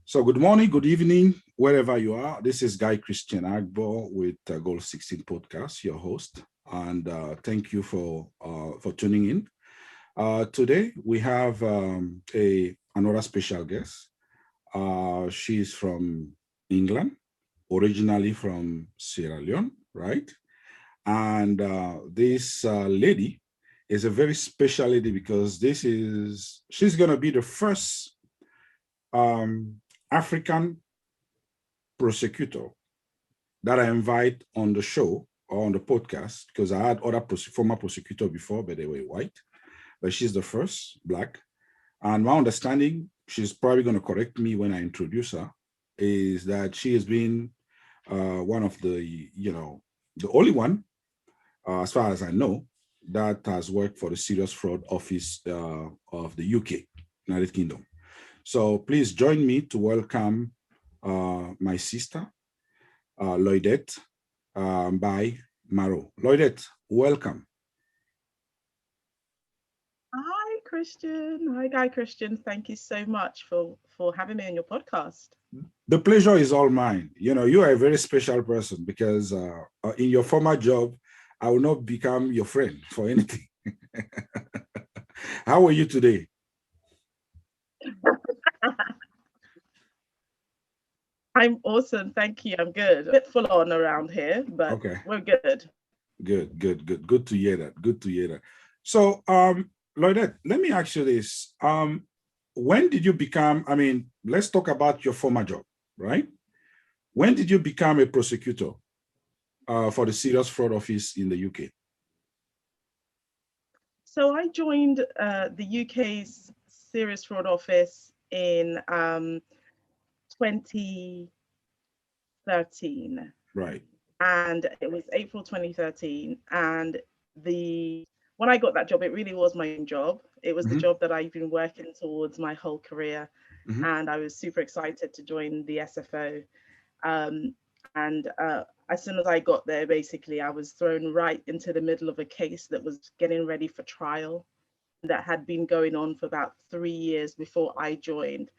So good morning, good evening, wherever you are. This is Guy Christian Agbo with Goal 16 Podcast, your host. And thank you for tuning in. Today, we have another special guest. She's from England, originally from Sierra Leone, right? And this lady is a very special lady because she's going to be the first African prosecutor that I invite on the show or on the podcast, because I had other former prosecutor before, but they were white. But she's the first Black. And my understanding, she's probably going to correct me when I introduce her, is that she has been one of the only one, as far as I know, that has worked for the Serious Fraud Office of the UK, United Kingdom. So please join me to welcome my sister, Lloydette Bai-Marrow. Lloydette, welcome. Hi, Christian. Hi, Guy Christian. Thank you so much for having me on your podcast. The pleasure is all mine. You are a very special person because in your former job, I will not become your friend for anything. How are you today? I'm awesome. Thank you. I'm good. A bit full on around here, but okay. We're good. Good to hear that. Good to hear that. So, Lloydette, let me ask you this. When did you become, let's talk about your former job, right? When did you become a prosecutor for the Serious Fraud Office in the UK? So I joined the UK's Serious Fraud Office in 2013. Right. And it was April 2013. And when I got that job, it really was my own job. It was the job that I've been working towards my whole career. And I was super excited to join the SFO. And as soon as I got there, basically, I was thrown right into the middle of a case that was getting ready for trial that had been going on for about 3 years before I joined.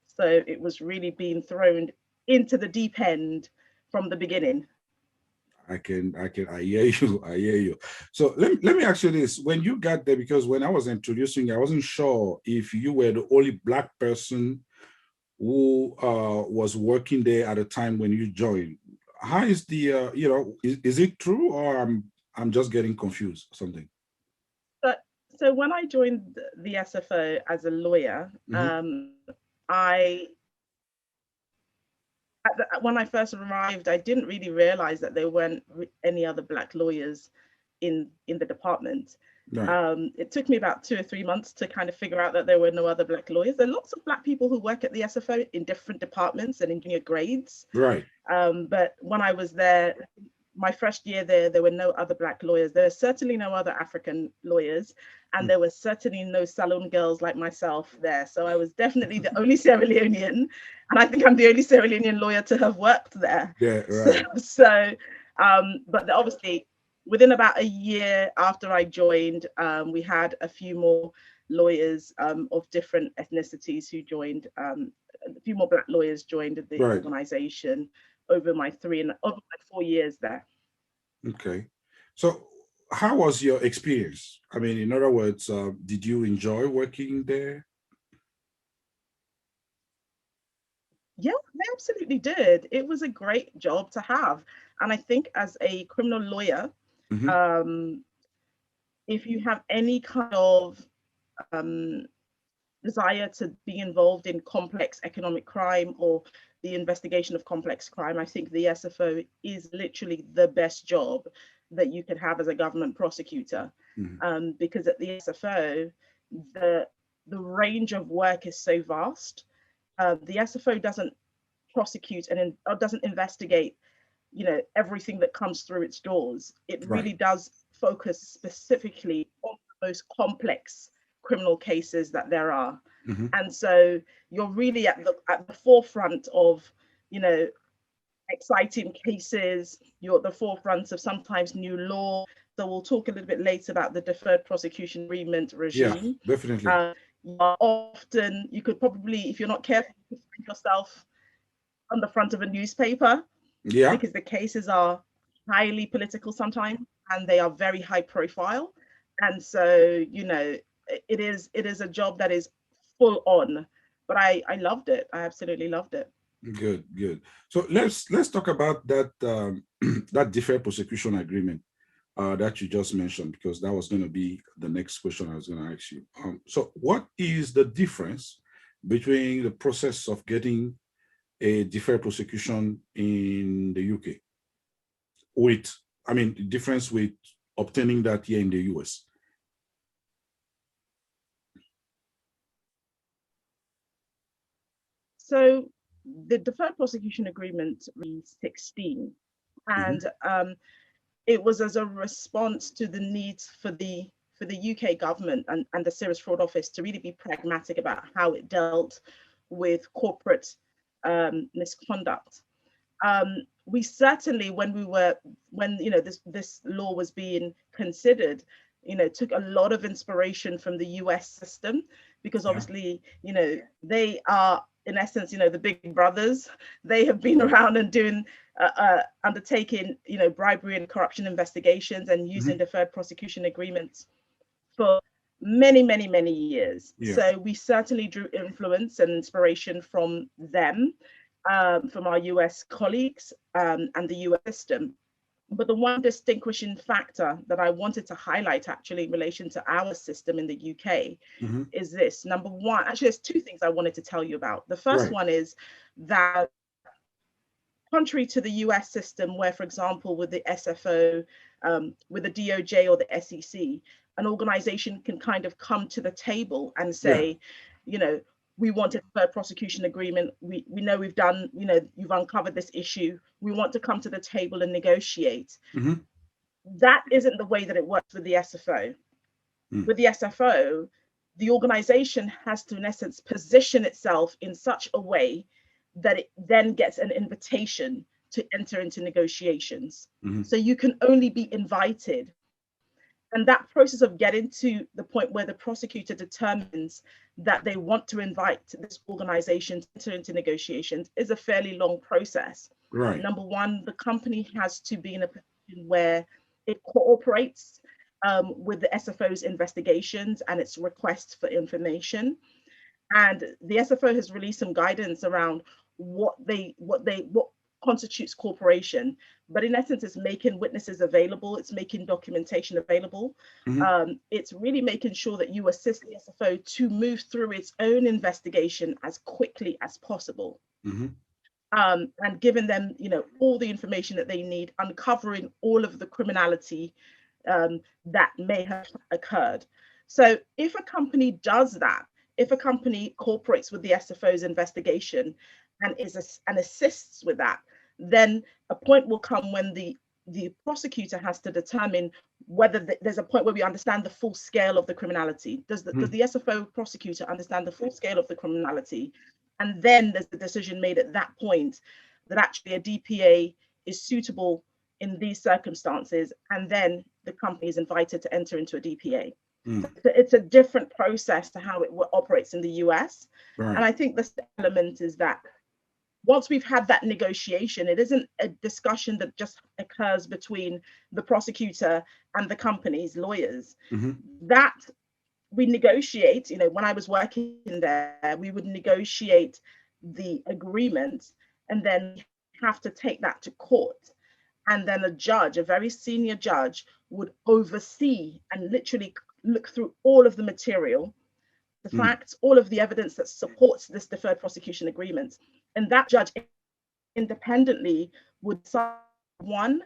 So it was really being thrown into the deep end from the beginning. I hear you. So let me ask you this. When you got there, because when I was introducing you, I wasn't sure if you were the only Black person who was working there at the time when you joined. How is the, is it true, or I'm just getting confused or something? So when I joined the SFO as a lawyer, when I first arrived, I didn't really realize that there weren't any other Black lawyers in the department. Right. It took me about 2 or 3 months to kind of figure out that there were no other Black lawyers. There are lots of Black people who work at the SFO in different departments and in junior grades. Right. But when I was there, my first year there were no other Black lawyers. There were certainly no other African lawyers, and there were certainly no salon girls like myself there. So I was definitely the only Sierra Leonean, and I think I'm the only Sierra Leonean lawyer to have worked there. Yeah, right. But obviously, within about a year after I joined, we had a few more lawyers of different ethnicities who joined. A few more Black lawyers joined the organization over my 4 years there. Okay. So how was your experience? In other words, did you enjoy working there? Yeah, I absolutely did. It was a great job to have. And I think as a criminal lawyer, if you have any kind of desire to be involved in complex economic crime or the investigation of complex crime, I think the SFO is literally the best job that you could have as a government prosecutor. Because at the SFO, the range of work is so vast. The SFO doesn't prosecute and doesn't investigate, everything that comes through its doors. It really does focus specifically on the most complex criminal cases that there are. And so you're really at the forefront of, exciting cases. You're at the forefront of sometimes new law. So we'll talk a little bit later about the Deferred Prosecution Agreement regime. Yeah, definitely. You could probably, if you're not careful, yourself on the front of a newspaper, Yeah. because the cases are highly political sometimes, and they are very high profile. And so, you know, it is a job that is full on, but I loved it. I absolutely loved it. Good, good. So let's talk about that that deferred prosecution agreement that you just mentioned, because that was going to be the next question I was going to ask you. So what is the difference between the process of getting a deferred prosecution in the UK with, I mean, the difference with obtaining that here in the US? So the Deferred Prosecution Agreement 16, and it was as a response to the needs for the UK government and the Serious Fraud Office to really be pragmatic about how it dealt with corporate misconduct. We certainly, when you know, this law was being considered, you know, took a lot of inspiration from the US system, because obviously, you know, they are in essence, you know, the big brothers. They have been around and doing undertaking, you know, bribery and corruption investigations and using deferred prosecution agreements for many years. So we certainly drew influence and inspiration from them, from our US colleagues, and the US system. But the one distinguishing factor that I wanted to highlight actually in relation to our system in the UK is this. Number one, actually, there's two things I wanted to tell you about. The first one is that, contrary to the US system, where, for example, with the SFO, with the DOJ or the SEC, an organization can kind of come to the table and say, you know, we want a deferred prosecution agreement. We know we've done, you know, you've uncovered this issue. We want to come to the table and negotiate. That isn't the way that it works with the SFO. With the SFO, the organization has to, in essence, position itself in such a way that it then gets an invitation to enter into negotiations. So you can only be invited. And that process of getting to the point where the prosecutor determines that they want to invite this organization to enter into negotiations is a fairly long process. Number one, the company has to be in a position where it cooperates with the SFO's investigations and its requests for information. And the SFO has released some guidance around what constitutes cooperation, but in essence, it's making witnesses available, it's making documentation available. It's really making sure that you assist the SFO to move through its own investigation as quickly as possible. And giving them, you know, all the information that they need, uncovering all of the criminality that may have occurred. So if a company does that, if a company cooperates with the SFO's investigation and assists with that, then a point will come when the prosecutor has to determine whether there's a point where we understand the full scale of the criminality. Does the SFO prosecutor understand the full scale of the criminality? And then there's the decision made at that point that actually a DPA is suitable in these circumstances, and then the company is invited to enter into a DPA. So it's a different process to how it operates in the US. And I think the element is that once we've had that negotiation, it isn't a discussion that just occurs between the prosecutor and the company's lawyers. That we negotiate, you know, when I was working there, we would negotiate the agreement and then have to take that to court. And then a judge, a very senior judge, would oversee and literally look through all of the material, the facts, all of the evidence that supports this deferred prosecution agreement. And that judge independently would decide, one,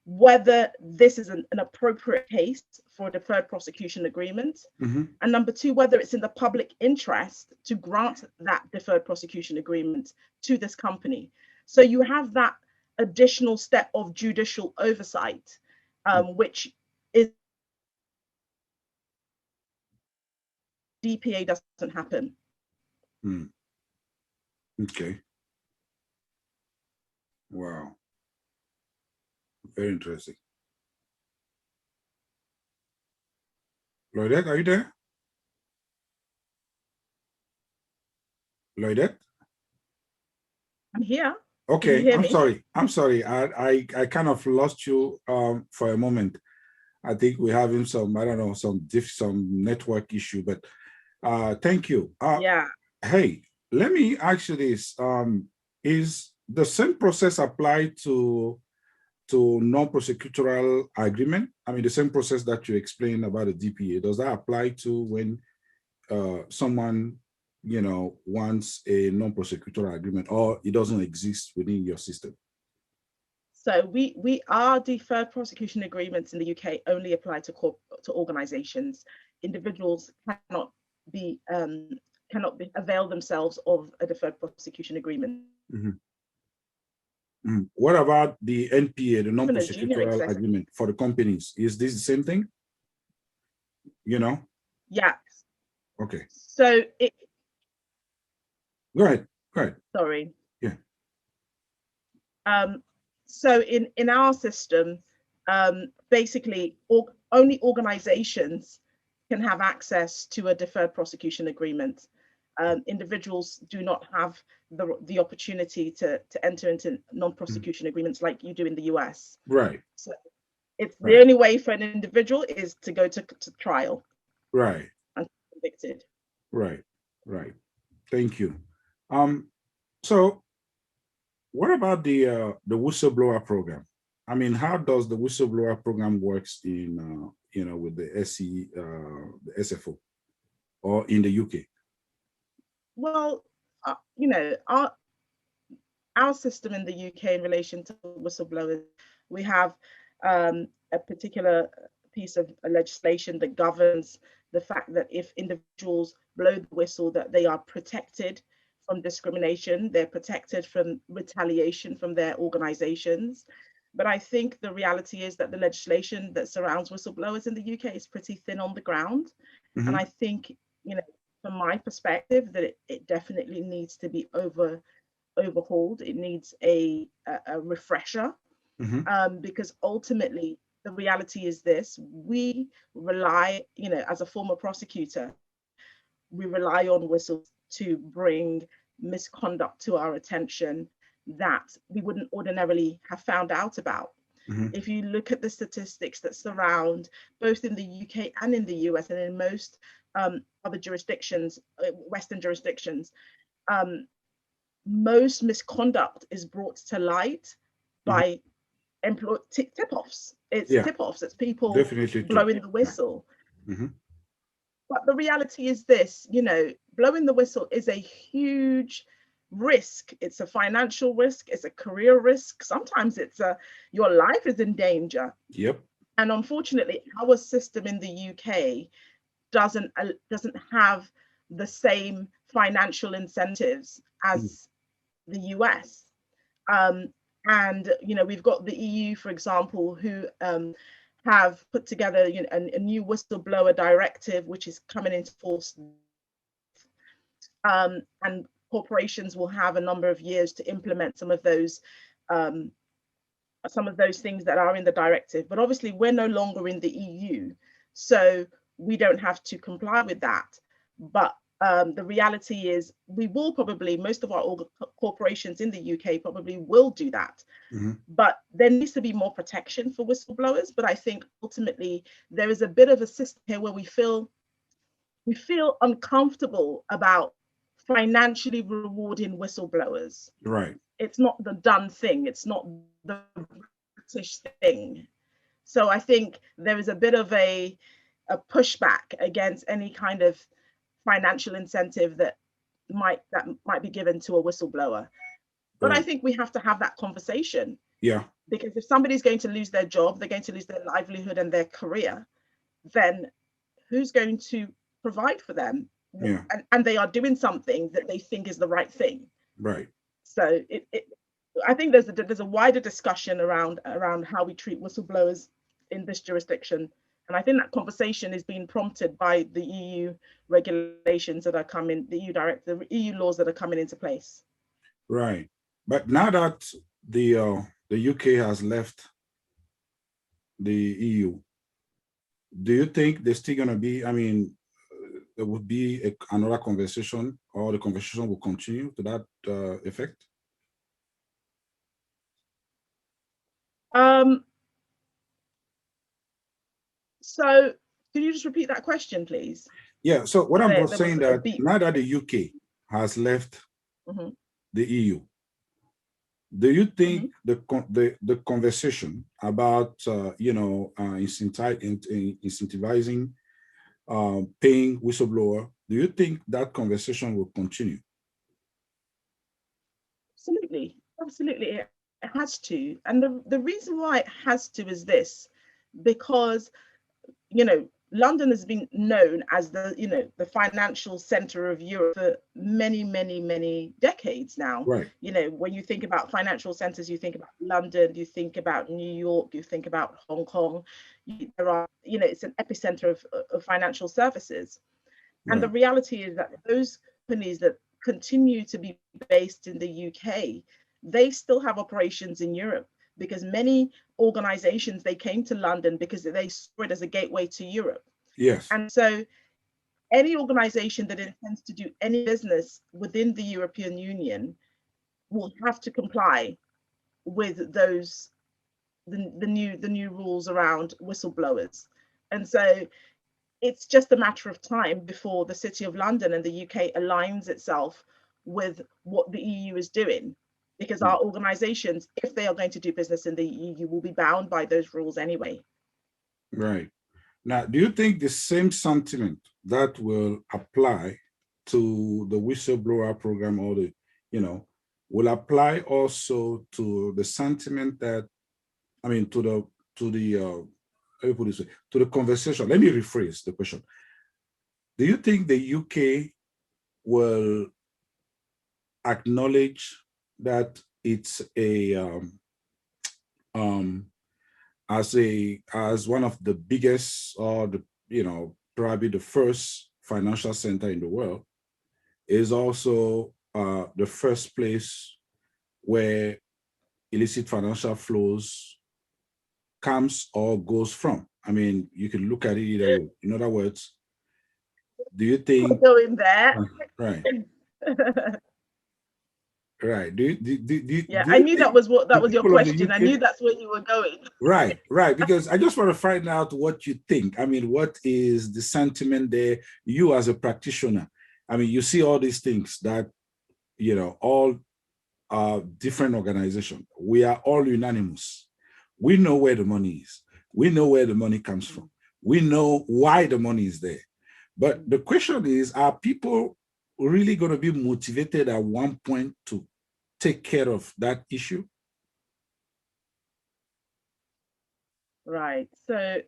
whether this is an appropriate case for a deferred prosecution agreement. And number two, whether it's in the public interest to grant that deferred prosecution agreement to this company. So you have that additional step of judicial oversight, which is DPA doesn't happen. Okay. Wow. Very interesting. Lloydette, are you there? Lloydette? I'm here. Okay, Can you hear I'm me? sorry. I'm sorry. I kind of lost you for a moment. I think we're having some, I don't know, some network issue, but thank you. Yeah. Hey, let me ask you this. Is the same process applied to non-prosecutorial agreement? I mean, the same process that you explained about the DPA, does that apply to when someone, wants a non-prosecutorial agreement, or it doesn't exist within your system? So our deferred prosecution agreements in the UK only apply to organisations. Individuals cannot avail themselves of a deferred prosecution agreement. What about the NPA, the Even a junior non-prosecutorial executive agreement for the companies? Is this the same thing? Yeah. Okay. So Go ahead. Sorry. Yeah. So in our system, basically, only organizations can have access to a deferred prosecution agreement. Individuals do not have the opportunity to enter into non-prosecution agreements like you do in the US. Right. So it's the only way for an individual is to go to trial. Right. And convicted. Right. Thank you. So what about the whistleblower program? I mean, how does the whistleblower program works in with the the SFO, or in the UK? Well, our system in the UK in relation to whistleblowers, we have a particular piece of legislation that governs the fact that if individuals blow the whistle, that they are protected from discrimination, they're protected from retaliation from their organizations. But I think the reality is that the legislation that surrounds whistleblowers in the UK is pretty thin on the ground. And I think, from my perspective, that it definitely needs to be overhauled. It needs a refresher, because ultimately the reality is this: we rely, as a former prosecutor, we rely on whistles to bring misconduct to our attention that we wouldn't ordinarily have found out about. If you look at the statistics that surround both in the UK and in the US and in most other jurisdictions, Western jurisdictions, most misconduct is brought to light by tip-offs. It's tip-offs. It's people Definitely blowing the whistle. Mm-hmm. But the reality is this, blowing the whistle is a huge risk. It's a financial risk. It's a career risk. Sometimes your life is in danger. Yep. And unfortunately, our system in the UK doesn't have the same financial incentives as the US. And we've got the EU, for example, who have put together a new whistleblower directive, which is coming into force. And corporations will have a number of years to implement some of those things that are in the directive. But obviously, we're no longer in the EU, so we don't have to comply with that. But the reality is we will probably, most of our corporations in the UK probably will do that. But there needs to be more protection for whistleblowers. But I think ultimately there is a bit of a system here where we feel uncomfortable about financially rewarding whistleblowers. Right. It's not the done thing. It's not the British thing. So I think there is a bit of a pushback against any kind of financial incentive that might be given to a whistleblower. But I think we have to have that conversation. Yeah. Because if somebody's going to lose their job, they're going to lose their livelihood and their career, then who's going to provide for them? Yeah. And they are doing something that they think is the right thing. Right. So I think there's a wider discussion around how we treat whistleblowers in this jurisdiction. And I think that conversation is being prompted by the EU regulations that are coming, the EU laws that are coming into place. Right. But now that the UK has left the EU, do you think there's still going to be, there would be another conversation, or the conversation will continue to that effect? So can you just repeat that question, please? Yeah, so what I'm There saying was a that beep. now that the UK has left Mhm. the EU, do you think Mhm. the conversation about incentivizing paying whistleblower, do you think that conversation will continue? Absolutely, absolutely, it has to. And the reason why it has to is this, because London has been known as the financial center of Europe for many, many, many decades now. Right. When you think about financial centers, you think about London, you think about New York, you think about Hong Kong. It's an epicenter of financial services. And the Right. reality is that those companies that continue to be based in the UK, they still have operations in Europe, because many organizations, they came to London because they saw it as a gateway to Europe. Yes. And so any organization that intends to do any business within the European Union will have to comply with those the new rules around whistleblowers. And so it's just a matter of time before the City of London and the UK aligns itself with what the EU is doing, because our organizations, if they are going to do business in the EU, will be bound by those rules anyway. Right. Now, do you think the same sentiment that will apply to the whistleblower program, or will apply also to the sentiment that, I mean, to the how you put this way, to the conversation? Let me rephrase the question. Do you think the UK will acknowledge that it's as one of the biggest, or probably the first financial center in the world, is also the first place where illicit financial flows comes or goes from? I mean, you can look at it either way. In other words, do you think Going there. right? Right. Yeah, Do I you knew think that was the your people of the question. I knew UK? that's where you were going. Right, right. Because I just want to find out what you think. I mean, what is the sentiment there? You as a practitioner, I mean, you see all these things that, all different organizations. We are all unanimous. We know where the money is. We know where the money comes from. We know why the money is there. But the question is, are people really going to be motivated at one point to take care of that issue? Right. So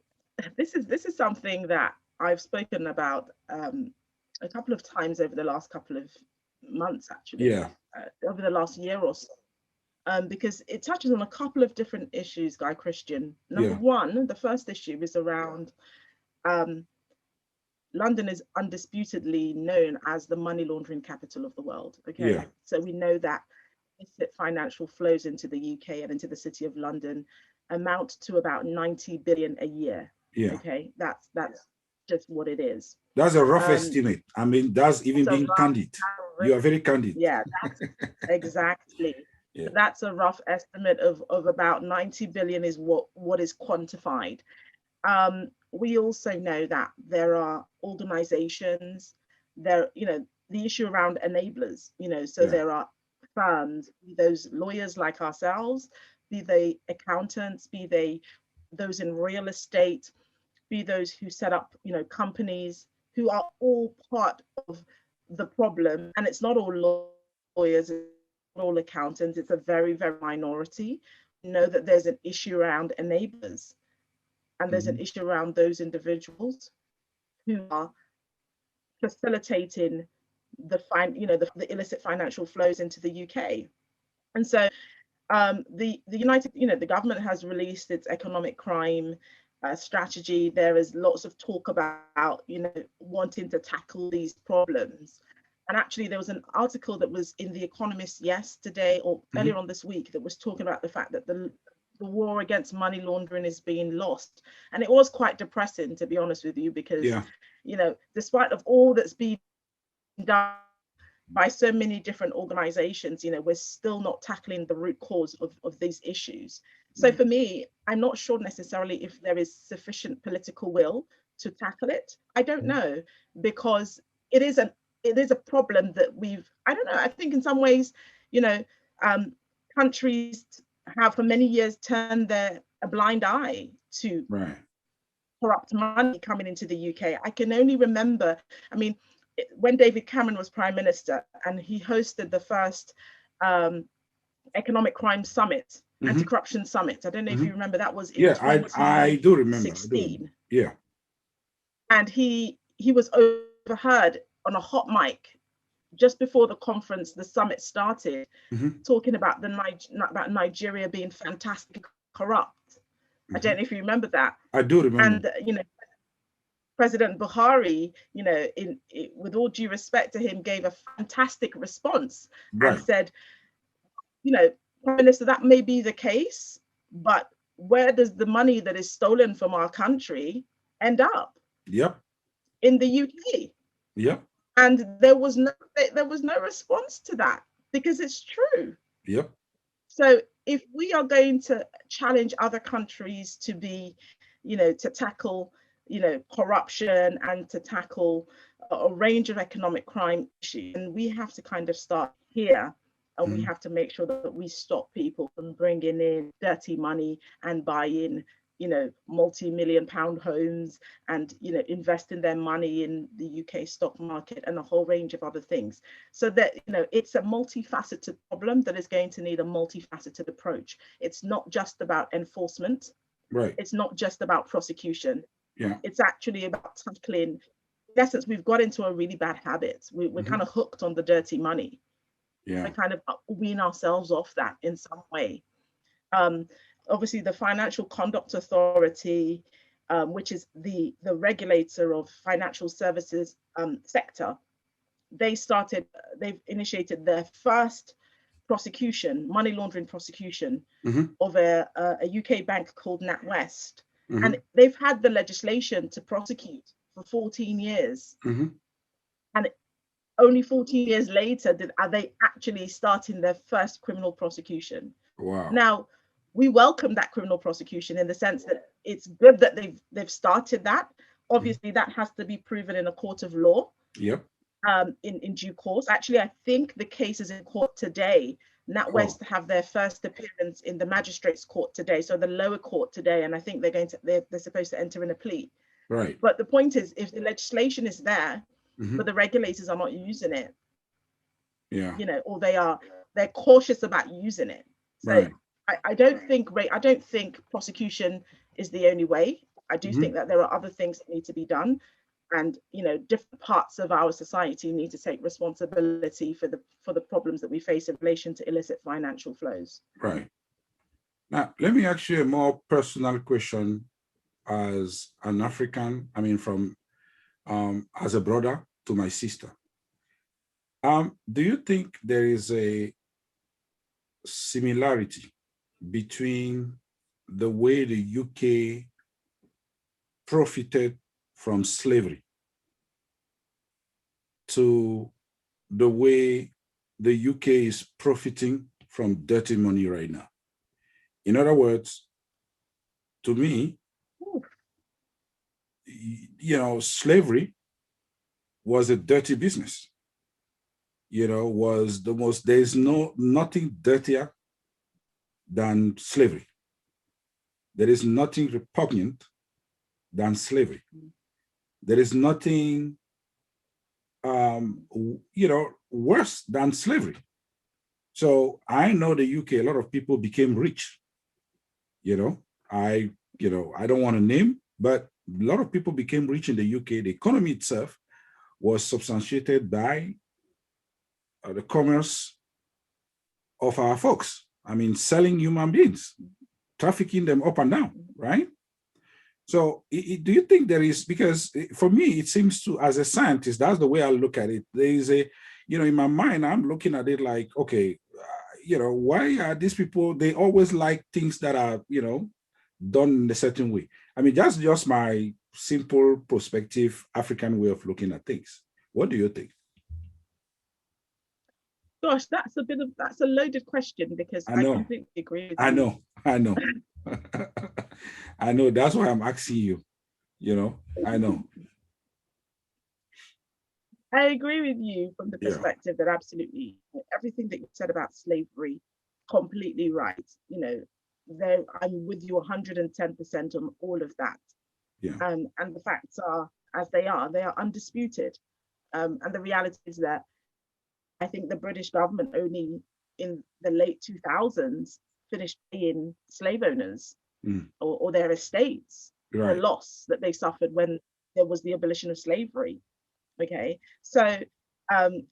this is something that I've spoken about a couple of times over the last couple of months, actually, Yeah. over the last year or so, because it touches on a couple of different issues, Guy Christian. Number Yeah. one, the first issue is around London is undisputedly known as the money laundering capital of the world. Okay. Yeah. So we know that illicit financial flows into the UK and into the City of London amount to about 90 billion a year. Yeah. Okay, that's just what it is. That's a rough estimate. I mean, that's even being candid. You are very candid. Yeah, that's exactly. Yeah. That's a rough estimate of about 90 billion is what is quantified. We also know that there are organizations there, the issue around enablers, so Yeah. there are firms, be those lawyers like ourselves, be they accountants, be they those in real estate, be those who set up, companies, who are all part of the problem. And it's not all lawyers, it's not all accountants, it's a very, very minority. We know that there's an issue around enablers, and there's an issue around those individuals who are facilitating the illicit financial flows into the UK. And so the government has released its economic crime strategy. There is lots of talk about, wanting to tackle these problems. And actually, there was an article that was in The Economist yesterday or earlier on this week that was talking about the fact that the war against money laundering is being lost. And it was quite depressing, to be honest with you, because, despite of all that's been done by so many different organizations, we're still not tackling the root cause of these issues. So for me, I'm not sure necessarily if there is sufficient political will to tackle it. I don't know, because it is a problem that I don't know, I think in some ways, countries have for many years turned a blind eye to corrupt money coming into the UK. I can only remember, I mean, when David Cameron was Prime Minister and he hosted the first economic crime summit, anti-corruption summit. I don't know if you remember, that was in 2016. I do remember. Yeah. And he was overheard on a hot mic just before the conference, the summit started, talking about about Nigeria being fantastically corrupt. I don't know if you remember that. I do remember. And President Buhari, with all due respect to him, gave a fantastic response and said, Prime Minister, that may be the case, but where does the money that is stolen from our country end up? Yep. In the UK. Yep. And there was no response to that, because it's true. Yep. So if we are going to challenge other countries to be, to tackle, corruption and to tackle a range of economic crime issues, and we have to kind of start here. And we have to make sure that we stop people from bringing in dirty money and buying, multi-million-pound homes and, investing their money in the UK stock market and a whole range of other things. So that, it's a multifaceted problem that is going to need a multifaceted approach. It's not just about enforcement. Right. It's not just about prosecution. Yeah. It's actually about tackling, in essence, we've got into a really bad habit. We're kind of hooked on the dirty money. Yeah. We kind of wean ourselves off that in some way. Obviously, the Financial Conduct Authority, which is the regulator of financial services sector, they've initiated their first prosecution, money laundering prosecution of a UK bank called NatWest. And they've had the legislation to prosecute for 14 years. And only 14 years later are they actually starting their first criminal prosecution. Wow. Now, we welcome that criminal prosecution in the sense that it's good that they've started that. Obviously, that has to be proven in a court of law. Yep. In due course. Actually, I think the case is in court today. NatWest have their first appearance in the magistrates' court today, so the lower court today, and I think they're supposed to enter in a plea. Right. But the point is, if the legislation is there, but the regulators are not using it, or they're cautious about using it. So I don't think prosecution is the only way. I do think that there are other things that need to be done, and different parts of our society need to take responsibility for the problems that we face in relation to illicit financial flows. Right. Now, let me ask you a more personal question as an African, from as a brother to my sister. Do you think there is a similarity between the way the UK profited from slavery to the way the UK is profiting from dirty money right now? In other words, to me, slavery was a dirty business. Was the most, there's nothing dirtier than slavery. There is nothing repugnant than slavery. There is nothing, worse than slavery. So I know the UK, a lot of people became rich. I don't want to name, but a lot of people became rich in the UK. The economy itself was substantiated by the commerce of our folks. Selling human beings, trafficking them up and down, right? So do you think there is, because for me, it seems to, as a scientist, that's the way I look at it. There is a, in my mind, I'm looking at it like, okay, why are these people, they always like things that are, done in a certain way. That's just my simple prospective African way of looking at things. What do you think? Gosh, that's a loaded question, because I completely agree with you. I know. I know. I know. That's why I'm asking you. You know, I know. I agree with you from the Yeah. perspective that absolutely everything that you said about slavery, completely right. You know, there I'm with you 110% on all of that. Yeah. And the facts are as they are undisputed. And the reality is that I think the British government only in the late 2000s finished paying slave owners Mm. or their estates the Right. loss that they suffered when there was the abolition of slavery. Okay, so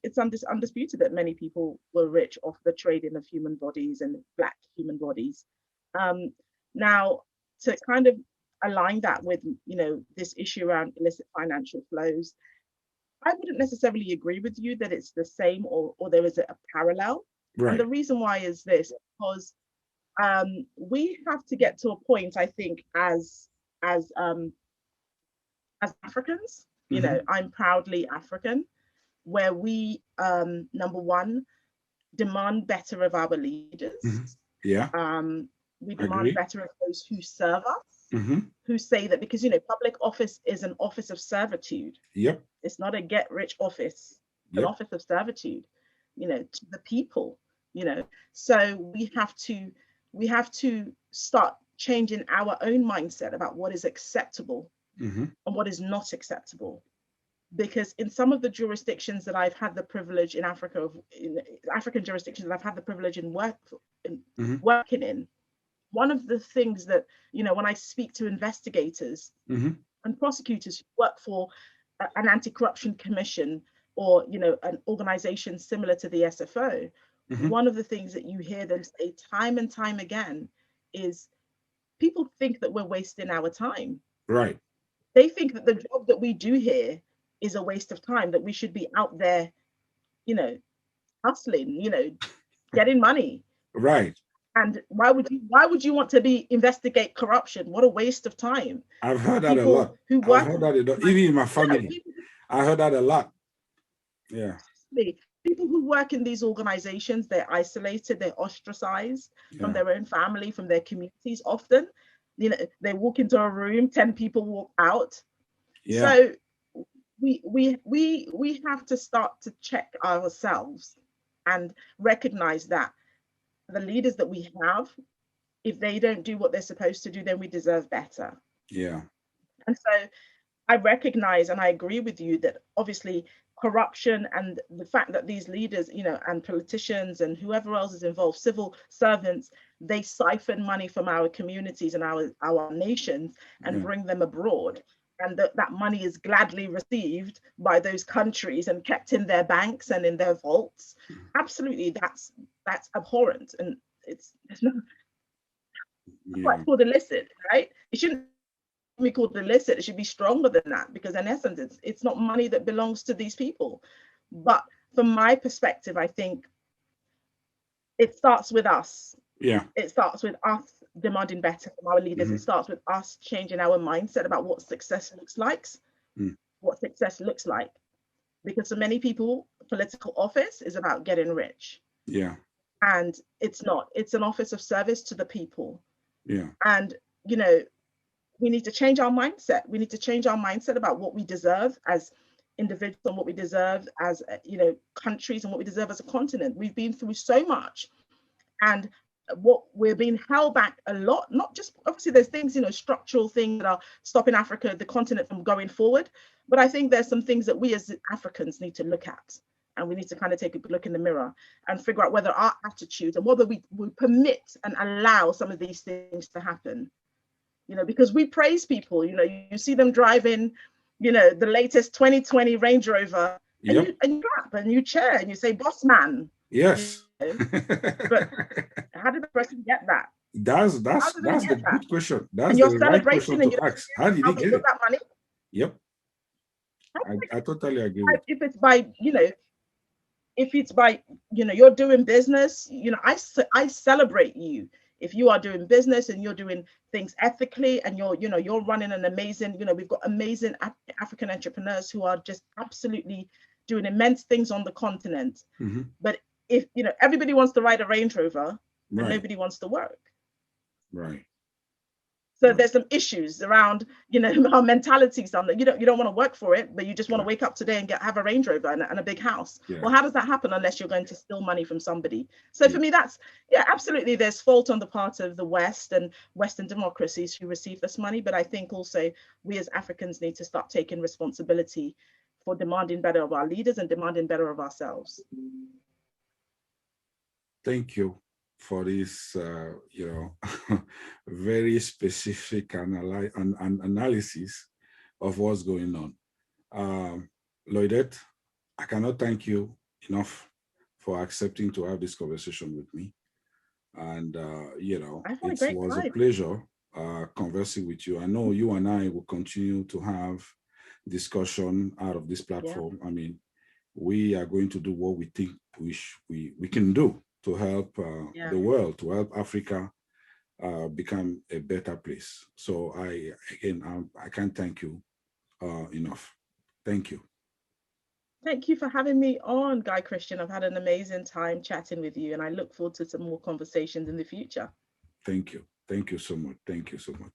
it's undisputed that many people were rich off the trading of human bodies and black human bodies. Um, Now, to kind of align that with this issue around illicit financial flows, I wouldn't necessarily agree with you that it's the same or there is a parallel. And Right. the reason why is this, because we have to get to a point, I think, as um, as Africans, Mm-hmm. I'm proudly African, where we, number one, demand better of our leaders. Mm-hmm. Yeah. We demand Agree. better of those who serve us, Mm-hmm. who say that because, public office is an office of servitude. Yep. It's not a get rich office, it's an Yep. office of servitude, to the people, So we have to start changing our own mindset about what is acceptable Mm-hmm. and what is not acceptable. Because in some of the jurisdictions that I've had the privilege in Africa, in African jurisdictions that I've had the privilege in Mm-hmm. working in, one of the things that, when I speak to investigators Mm-hmm. and prosecutors who work for an anti-corruption commission or, an organization similar to the SFO, Mm-hmm. one of the things that you hear them say time and time again is people think that we're wasting our time. Right. They think that the job that we do here is a waste of time, that we should be out there, you know, hustling, getting money. Right. And why would you want to be investigate corruption? What a waste of time. I've heard that a People lot. who I've work heard that a lot. Even in my family. people, I heard that a lot. Yeah. people who work in these organizations, they're isolated, they're ostracized from Yeah. their own family, from their communities. Often, they walk into a room, 10 people walk out. Yeah. So we have to start to check ourselves and recognize that the leaders that we have, if they don't do what they're supposed to do, then we deserve better. Yeah. And so I recognize and I agree with you that obviously corruption and the fact that these leaders, and politicians and whoever else is involved, civil servants, they siphon money from our communities and our nations and Yeah. bring them abroad. And that money is gladly received by those countries and kept in their banks and in their vaults. Absolutely, that's abhorrent, and it's not quite Yeah. called illicit, right? It shouldn't be called illicit. It should be stronger than that, because in essence, it's not money that belongs to these people. But from my perspective, I think it starts with us. Yeah. It starts with us demanding better from our leaders. Mm-hmm. It starts with us changing our mindset about what success looks like. Mm. What success looks like. Because for many people, political office is about getting rich. Yeah. And it's not. It's an office of service to the people. Yeah. And, we need to change our mindset. We need to change our mindset about what we deserve as individuals and what we deserve as, countries and what we deserve as a continent. We've been through so much. And what we're being held back a lot, not just obviously there's things, structural things that are stopping Africa, the continent, from going forward. But I think there's some things that we as Africans need to look at. And we need to kind of take a look in the mirror and figure out whether our attitudes and whether we permit and allow some of these things to happen. Because we praise people, you see them driving, the latest 2020 Range Rover, and Yep. you clap and you cheer and you say, boss man. Yes. But how did the person get that? That's How did they the get that? good question. That's And the you're right question celebrating and to you're ask. How did how he they get got it? that money. Yep. I totally agree with If it's by, if it's by, you're doing business, I celebrate you. If you are doing business and you're doing things ethically and you're running an amazing, we've got amazing African entrepreneurs who are just absolutely doing immense things on the continent. Mm-hmm. But if, everybody wants to ride a Range Rover, but Right. nobody wants to work. Right. So Right. there's some issues around, you know, our mentality. Something you don't want to work for it, but you just want to wake up today and have a Range Rover and a big house. Yeah. Well, how does that happen unless you're going to steal money from somebody? So Yeah. for me, that's, yeah, absolutely. There's fault on the part of the West and Western democracies who receive this money, but I think also we as Africans need to start taking responsibility for demanding better of our leaders and demanding better of ourselves. Thank you for this, you know, very specific analysis of what's going on. Lloydette, I cannot thank you enough for accepting to have this conversation with me. And, you know, I've had a it great was a time. pleasure conversing with you. I know you and I will continue to have discussion out of this platform. I mean, we are going to do what we think we can do to help the world, to help Africa become a better place. So I can't thank you enough. Thank you. Thank you for having me on, Guy Christian. I've had an amazing time chatting with you, and I look forward to some more conversations in the future. Thank you. Thank you so much. Thank you so much.